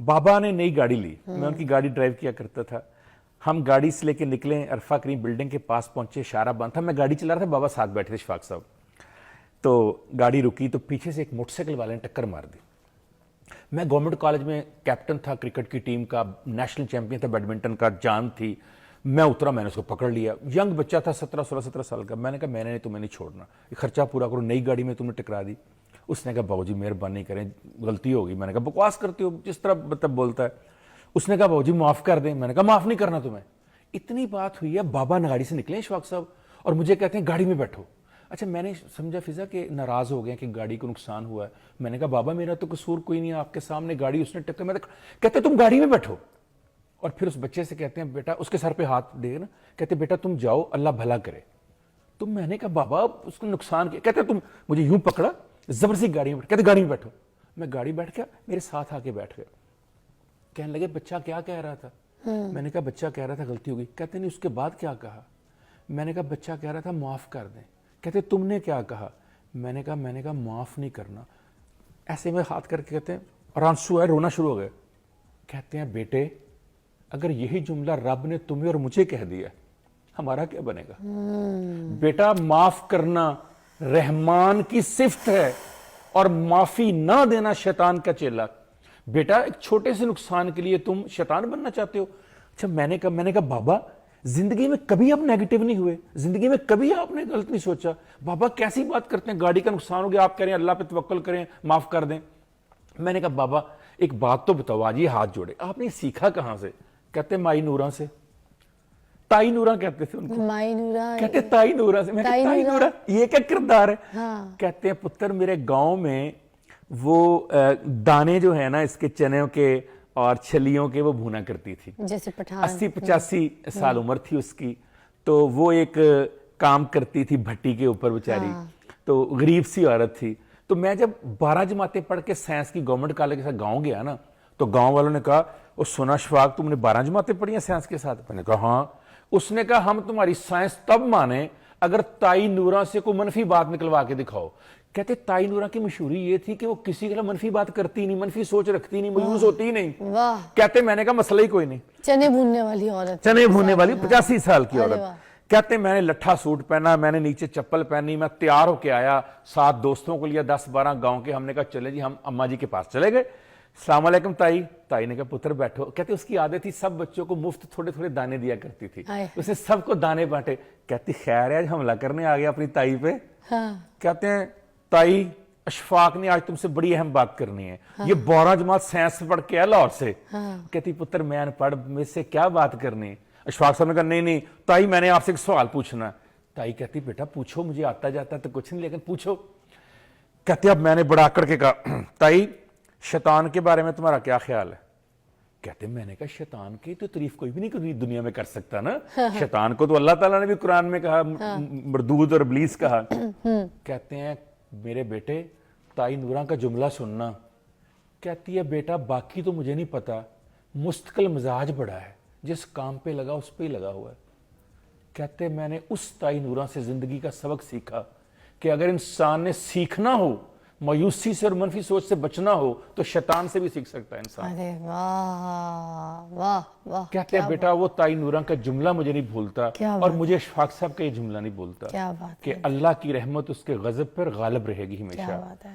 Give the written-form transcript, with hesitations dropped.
बाबा ने नई गाड़ी ली, मैं उनकी गाड़ी ड्राइव किया करता था। हम गाड़ी से लेके निकले, अरफा करीम बिल्डिंग के पास पहुंचे, इशारा बंद था, मैं गाड़ी चला रहा था, बाबा साथ बैठे थे शफाक साहब। तो गाड़ी रुकी तो पीछे से एक मोटरसाइकिल वाले ने टक्कर मार दी। मैं गवर्नमेंट कॉलेज में कैप्टन था क्रिकेट की टीम का, नेशनल चैंपियन था बैडमिंटन का, जान थी। मैं उतरा, मैंने उसको पकड़ लिया, यंग बच्चा था 17 साल का। मैंने कहा मैंने नहीं, तुम्हें नहीं छोड़ना, ये खर्चा पूरा करो, नई गाड़ी में तुमने टकरा दी। उसने कहा बाबूजी मेहरबानी करें, गलती होगी। मैंने कहा बकवास करते हो, जिस तरह मतलब बोलता है। उसने कहा बाबूजी माफ कर दें। मैंने कहा माफ नहीं करना तुम्हें। इतनी बात हुई है, बाबा गाड़ी से निकले शफाक साहब और मुझे कहते हैं गाड़ी में बैठो। अच्छा, मैंने समझा फिजा कि नाराज हो गए कि गाड़ी को नुकसान हुआ है। मैंने कहा बाबा मेरा तो कसूर कोई नहीं है, आपके सामने गाड़ी उसने टक्कर। मैं कहते तुम गाड़ी में बैठो। और फिर उस बच्चे से कहते हैं बेटा, उसके सर पे हाथ दे ना, कहते बेटा तुम जाओ, अल्लाह भला करे। तो मैंने कहा बाबा उसको नुकसान किया। कहते तुम मुझे यूं पकड़ा, जबरदस्ती गाड़ी में बैठ, कहते गाड़ी में बैठो। मैं गाड़ी बैठ गया, मेरे साथ आके बैठ गए। कहने लगे बच्चा क्या कह रहा था? मैंने कहा बच्चा कह रहा था गलती हो गई। कहते नहीं उसके बाद क्या कहा? मैंने कहा बच्चा कह रहा था माफ कर दें। कहते तुमने क्या कहा? मैंने कहा माफ नहीं करना। ऐसे में हाथ करके कहते हैं, और आंसू है, रोना शुरू हो गए। कहते हैं बेटे अगर यही जुमला रब ने तुम्हें और मुझे कह दिया, हमारा क्या बनेगा? बेटा माफ करना रहमान की सिफ्त है और माफी ना देना शैतान का चेला। बेटा एक छोटे से नुकसान के लिए तुम शैतान बनना चाहते हो? अच्छा, मैंने कहा बाबा जिंदगी में कभी आप नेगेटिव नहीं हुए, जिंदगी में कभी आपने गलत नहीं सोचा। बाबा कैसी बात करते हैं, गाड़ी का नुकसान हो गया, आप कह रहे हैं अल्लाह पे तवक्कल करें, माफ कर दें। मैंने कहा बाबा एक बात तो बताओ, आज ये हाथ जोड़े, आपने सीखा कहां से? कहते माई नूरा से। ताई नूरा कहते थे उनको, माई नूरा, कहते ताई नूरा से। मैं ताई नूरा ये क्या किरदार है? हाँ। कहते हैं पुत्र मेरे गांव में वो दाने जो है ना इसके चने के और छलियों के वो भूना करती थी। जैसे पठान 80-85 साल उम्र थी उसकी। तो वो एक काम करती थी भट्टी के ऊपर बेचारी। हाँ। तो गरीब सी औरत थी। तो मैं जब 12 जमातें पढ़ के साइंस की गवर्नमेंट कॉलेज के साथ गांव गया ना, तो गांव वालों ने कहा वो सुना शफाक तुमने 12 जमातें पढ़ी हैं साइंस के साथ? मैंने कहा हाँ। उसने कहा हम तुम्हारी साइंस तब माने अगर ताई नूरा से कोई मनफी बात निकलवा के दिखाओ। कहते ताई नूरा की मशहूरी ये थी कि वो किसी के लिए मनफी बात करती नहीं, मनफी सोच रखती नहीं, मायूस होती ही नहीं। वाह। कहते मैंने कहा मसला ही कोई नहीं। चने भूनने वाली औरत, चने भूनने वाली 85 साल की औरत। कहते मैंने लट्ठा सूट पहना, मैंने नीचे चप्पल पहनी, मैं तैयार होके आया, 7 दोस्तों को लिया, 10-12 गांव के। हमने कहा चले जी, हम अम्मा जी के पास चले गए। अस्सलाम वालेकुम ताई। ताई ने कहा पुत्र बैठो। कहते उसकी आदत थी सब बच्चों को मुफ्त थोड़े थोड़े दाने दिया करती थी, उसने सबको दाने बांटे। कहती खैर है आज हमला करने आ गया अपनी ताई पे। हाँ। कहते हैं ताई अशफाक ने आज तुमसे बड़ी अहम बात करनी है। हाँ। ये 12 जमात साइंस पढ़ के है लाहौर से। हाँ। कहती पुत्र मैं अनपढ़, मुझसे क्या बात करनी है? अशफाक साहब ने कहा नहीं ताई मैंने आपसे एक सवाल पूछना। ताई कहती बेटा पूछो, मुझे आता जाता तो कुछ नहीं लेकिन पूछो। कहते अब मैंने बड़ा आकड़ के कहा ताई शैतान के बारे में तुम्हारा क्या ख्याल है? कहते मैंने कहा शैतान की तो तारीफ कोई भी नहीं दुनिया में कर सकता ना। शैतान को तो अल्लाह ताला ने भी कुरान में कहा, मरदूद और इब्लीस कहा। कहते हैं मेरे बेटे ताई नूरा का जुमला सुनना। कहती है बेटा बाकी तो मुझे नहीं पता, मुस्तकिल मिजाज बड़ा है, जिस काम पे लगा उस पे ही लगा हुआ है। कहते मैंने उस ताई नूरा से जिंदगी का सबक सीखा कि अगर इंसान ने सीखना हो, मायूसी से और मनफी सोच से बचना हो, तो शैतान से भी सीख सकता है इंसान। अरे वाह वाह वाह। कहते हैं बेटा वो ताई नूरा का जुमला मुझे नहीं भूलता और मुझे शफाक साहब का ये जुमला नहीं भूलता कि अल्लाह की रहमत उसके गजब पर गालिब रहेगी हमेशा।